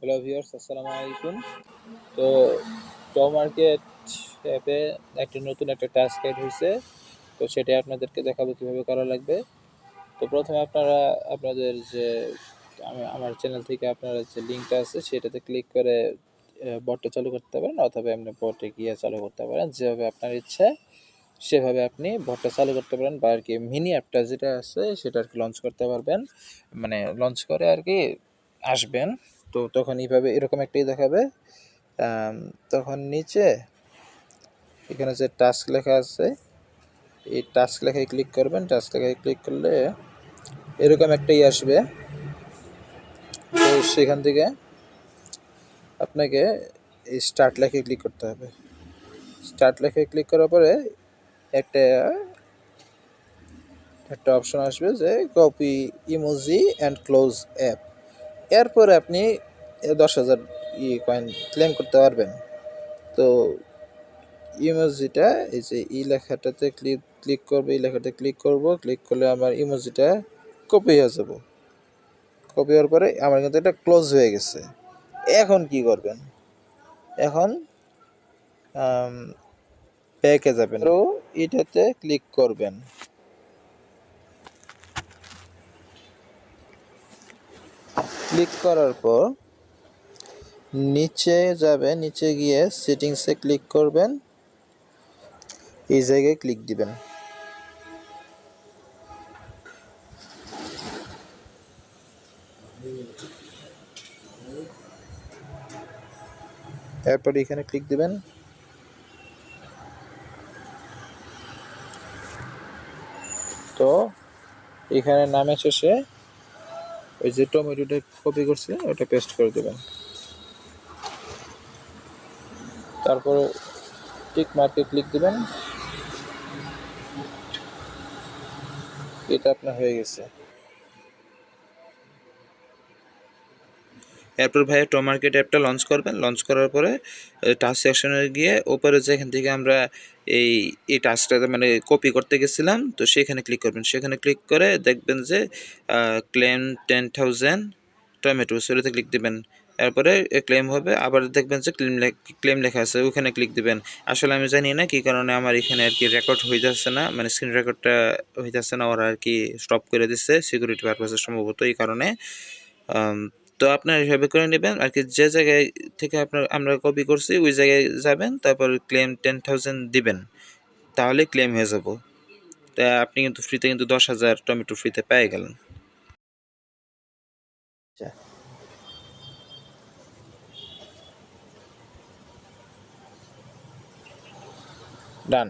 Hello viewers, আসসালামু আলাইকুম। তো জব মার্কেট অ্যাপে নতুন একটা টাস্ক অ্যাড হয়েছে। তো সেটা আপনাদেরকে দেখাবো কীভাবে করা লাগবে। তো প্রথমে আপনারা আপনাদের যে আমার চ্যানেল থেকে আপনারা যে লিঙ্কটা আছে সেটাতে ক্লিক করে বটটা চালু করতে পারেন, অথবা এমনি বটে গিয়ে চালু করতে পারেন। যেভাবে আপনার ইচ্ছা সেভাবে আপনি বটটা চালু করতে পারেন, বা আর কি মিনি অ্যাপটা যেটা আছে সেটা আর কি লঞ্চ করতে পারবেন। মানে লঞ্চ করে আর কি আসবেন। তো তখন এইভাবে এরকম একটাই দেখাবে। তখন নিচে এখানে যে টাস্ক লেখা আছে, এই টাস্ক লেখায় ক্লিক করবেন। টাস্ক লেখায় ক্লিক করলে এরকম একটাই আসবে। তো সেখান থেকে আপনাকে এই স্টার্ট লেখায় ক্লিক করতে হবে। স্টার্ট লেখায় ক্লিক করার পরে একটা একটা অপশন আসবে যে copy emoji and close app. এরপরে আপনি 10,000 কয়েন ক্লেম করতে পারবেন। তো ইমোজিটা এই যে লেখাটাতে ক্লিক করবে, এই লেখাতে ক্লিক করলে আমার ইমোজিটা কপি হয়ে যাব। কপি হওয়ার পরে আমার কিন্তু এটা ক্লোজ হয়ে গেছে। এখন কি করবেন? এখন ব্যাকে যাবেন, তো এটাতে ক্লিক করবেন। ক্লিক করার পর নিচে যাবেন, নিচে গিয়ে সেটিংসে ক্লিক করবেন, এই জায়গায় ক্লিক দিবেন। এরপর এখানে ক্লিক দিবেন। তো এখানে নামের শেষে ওই যে টমেটোটা কপি করছে ওটা পেস্ট করে দেবেন। তারপর টিক মার্কে ক্লিক দিবেন। এটা আপনার হয়ে গেছে। এরপর ভাই মার্কেট অ্যাপটা লঞ্চ করবেন। লঞ্চ করার পরে টাস্ক সেকশনে গিয়ে ওপরে যেখান থেকে আমরা এই টাস্কটা মানে কপি করতে গেছিলাম, তো সেখানে ক্লিক করবেন। সেখানে ক্লিক করে দেখবেন যে ক্লেম 10,000 টমেটো, সেটাতে ক্লিক দিবেন। এরপরে ক্লেম হবে। আবার দেখবেন যে ক্লেম লেখা আছে, ওখানে ক্লিক দিবেন। আসলে আমি জানি না কী কারণে আমার এখানে আর কি রেকর্ড হয়ে যাচ্ছে না, মানে স্ক্রিন রেকর্ডটা হয়ে যাচ্ছে না। ওরা আর কি স্টপ করে দিচ্ছে সিকিউরিটি পারপাসে সম্ভবত, এই কারণে। তো আপনার এভাবে করে নেবেন আর কি। যে জায়গায় থেকে আমরা কপি করছি ওই জায়গায় যাবেন, তারপর ক্লেম 10,000 দিবেন, তাহলে ক্লেম হয়ে যাব। তা আপনি কিন্তু ফ্রিতে কিন্তু 10,000 টমেটো ফ্রিতে পেয়ে গেলেন। ডান।